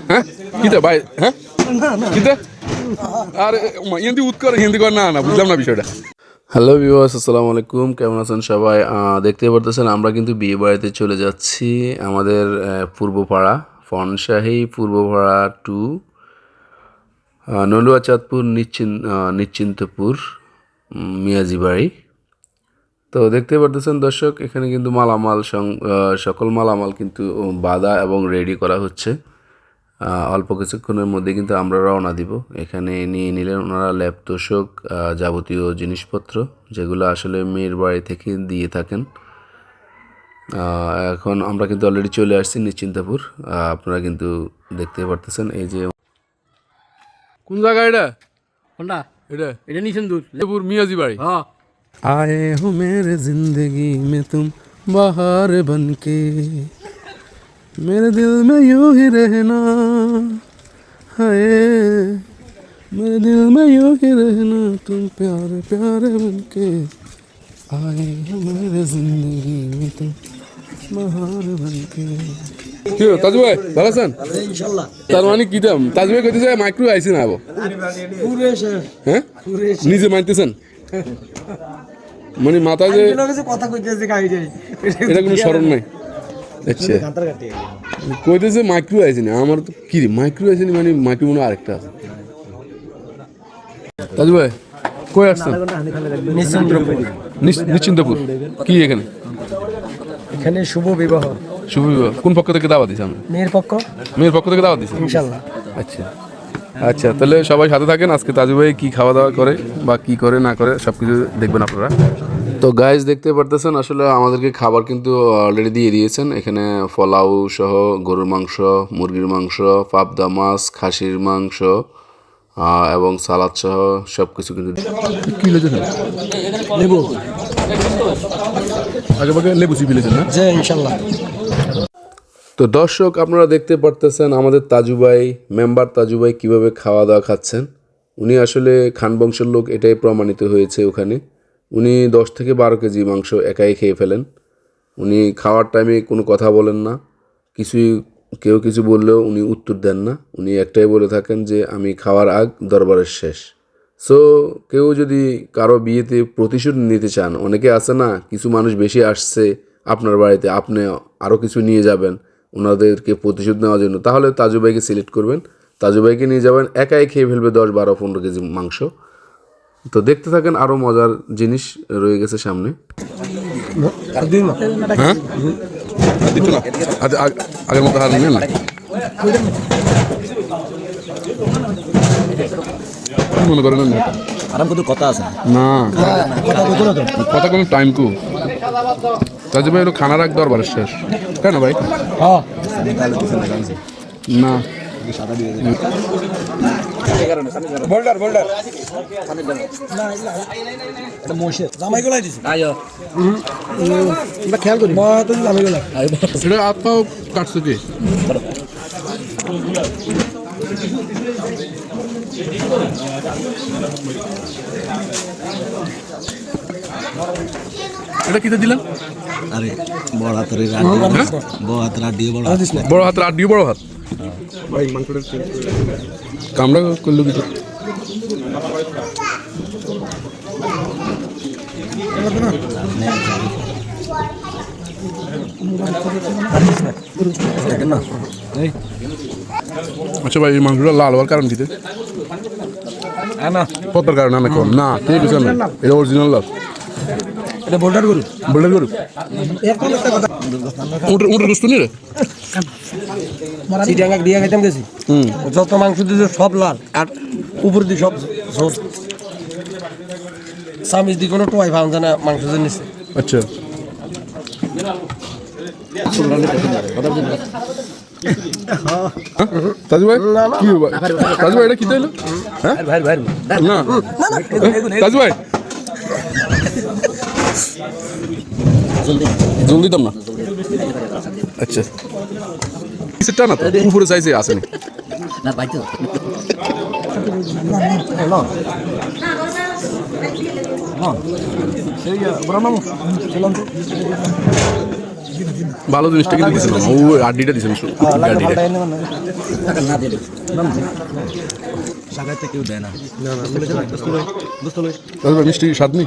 হ্যাঁ কিতা ভাই হ্যাঁ কিতা আর হিন্দি উৎকর হিন্দি কর না না বুঝলাম না বিষয়টা। হ্যালো ভিউয়ার্স, আসসালামু আলাইকুম, কেমন আছেন সবাই? দেখতে পারতেছেন আমরা কিন্তু বিয়ে বাড়িতে চলে যাচ্ছি আমাদের পূর্বপাড়া ফনশাহী পূর্বপাড়া টু নলুয়া চাঁদপুর নিশ্চিন্তপুর মিয়াজি বাড়ি। তো দেখতে পারতেছেন দর্শক, এখানে কিন্তু সকল মালামাল কিন্তু বাঁধা এবং রেডি করা হচ্ছে। অল্প কিছুক্ষণের মধ্যে কিন্তু আমরা রওনা দিব। এখানে নিয়ে নিলেন ওনারা ল্যাপ তোষক, যাবতীয় জিনিসপত্র যেগুলো আসলে মেয়ের বাড়ি থেকে দিয়ে থাকেন। এখন আমরা কিন্তু অলরেডি চলে আসছি নিশ্চিন্তপুর। আপনারা কিন্তু দেখতে পারতেছেন এই যে কোন জায়গা এটা কোনটা এটা এটা নিশ্চিন্তপুর মিয়াজি বাড়ি। হ্যাঁ आए हो मेरे जिंदगी में तुम बाहर बन के, मेरे दिल में यूं ही रहना है, मेरे दिल में यूं ही रहना, तुम प्यारे प्यारे बन के आए हो मेरे जिंदगी में तुम बाहर बन के। কি তাজু ভাই ভালো আছেন? ইনশাআল্লাহ তার মানে কি দাম তাজু ভাই কইতেছে মাইক্রো আইছি না আবো পুরে শেষ হ্যাঁ পুরে নিজে মানতেছেন মানে মাথায় যে কথা কইতেছে গাড়ি এটা কোনো স্মরণ নাই। আচ্ছা কাঁতার কাটি কইতেছে মাইক্রো আইছি না আমার তো কি রে মাইক্রো আইছি না মানে মাইক্রো মনে আরেকটা আছে। তাজু ভাই কই আসছেন? নিশ্চিন্তপুর কি এখানে এখানে শুভ বিবাহ শুভ বিবাহ কোন পক্ষ থেকে দাওয়াত দিছে? আমরা মেয়ের পক্ষ মেয়ের পক্ষ থেকে দাওয়াত দিছে ইনশাআল্লাহ। আচ্ছা আচ্ছা, তাহলে সবাই সাথে থাকেন। আজকে তাজু ভাই কী খাওয়া দাওয়া করে বা কী করে না করে সব কিছু দেখবেন আপনারা। তো গাইজ দেখতে পারতেছেন আসলে আমাদেরকে খাবার কিন্তু অলরেডি দিয়ে দিয়েছেন। এখানে পোলাও সহ গরুর মাংস, মুরগির মাংস, পাবদা মাছ, খাসির মাংস এবং সালাদ সহ সব কিছু কিন্তু কী লেগেছে লেবু আগে ভাগে লেবু চিপি লেগেছেন না? জি ইনশাআল্লাহ। তো দর্শক আপনারা দেখতে পারতেছেন আমাদের তাজু ভাই মেম্বার তাজু ভাই কীভাবে খাওয়া দাওয়া খাচ্ছেন। উনি আসলে খান বংশের লোক, এটাই প্রমাণিত হয়েছে। ওখানে উনি 10 থেকে 12 কেজি মাংস একাই খেয়ে ফেলেন। উনি খাওয়ার টাইমে কোনো কথা বলেন না, কেউ কিছু বললেও উনি উত্তর দেন না। উনি একটাই বলে থাকেন যে আমি খাওয়ার আগ দরবারের শেষ। সো কেউ যদি কারো বিয়েতে প্রতিশোধ নিতে চান, অনেকে আছে না কিছু মানুষ বেশি আসছে আপনার বাড়িতে, আপনি আরও কিছু নিয়ে যাবেন ওনাদেরকে প্রতিশোধ নেওয়ার জন্য, তাহলে তাজু ভাইকে সিলেক্ট করবেন। তাজু ভাইকে নিয়ে যাবেন, একাই খেয়ে ফেলবে 10, 12, 15 কেজি মাংস। তো দেখতে থাকেন, আরও মজার জিনিস রয়ে গেছে সামনে। হ্যাঁ আগের মতো হার নিলেন না মনে করেন আরাম কত কথা আছে না কথা কোনো টাইম কু তাজু ভাই খানার এক দরবারের শেষ কেন ভাই? হ্যাঁ না বোল্ডার এটা মোশে জামাই গলাই দিছি আয়ো আমরা খেয়াল করি মা তো জামাই গলা এটা আত্মাও কাটছে কি এটা কিতে দিলেন? আরে বড় হাতের বড় হাতের আড্ডি বড় হাতের আড্ডি বড় হাত কামড়া করলো কিছু আচ্ছা ভাই এই মাংসটা লাল হওয়ার কারণ কিতে? কতর কারণ না কম না ঠিক আছে না এটা অরিজিনাল লাভ এটা বোল্ডার গরু উটের গোস্ত নিয়ে রে চিটাঙ্গা দিয়া খাইতাম গেছি যত মাংস দিয়ে সব লাল আর উপর দিয়ে সব ঝোল সামিজ দিয়ে কোনো টোয়াই পাওয়া যায় না মাংস দিয়ে নিচ্ছে। আচ্ছা তাজু ভাই কি তাজু ভাই এটা কি তাইলো? হ্যাঁ না তাজু ভাই জল দিতাম না। আচ্ছা সেটা না তো উপরে চাইছে আসেনি না পাইতো ভালো জিনিসটা কিন্তু দিয়েছেন ও আড্ডিটা দিয়েছেন আড্ডিটা সাগাইতে কেউ দেয় না মিষ্টি স্বাদ নেই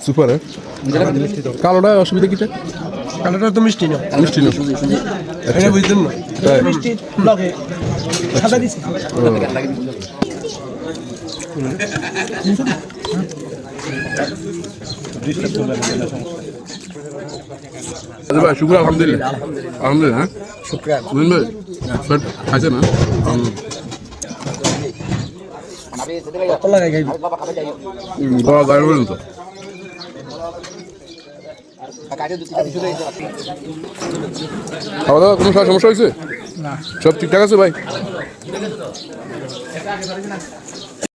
সুপার কালোটা অসুবিধা কিটা কালোটা তো মিষ্টি না মিষ্টি না এটা বুঝতেন না তাই? মিষ্টি লগে সাদা দিছি আচ্ছা ভাই শুক্র আলহামদুলিল্লাহ আলহামদুলিল্লাহ হ্যাঁ শুকরান বুঝলেন ভাই স্যার খাইছে না কত লাগাই খাইবি গলা গায়ে বলুন তো খাওয়া দাওয়া কোনো সমস্যা হয়েছে না সব ঠিকঠাক আছে ভাই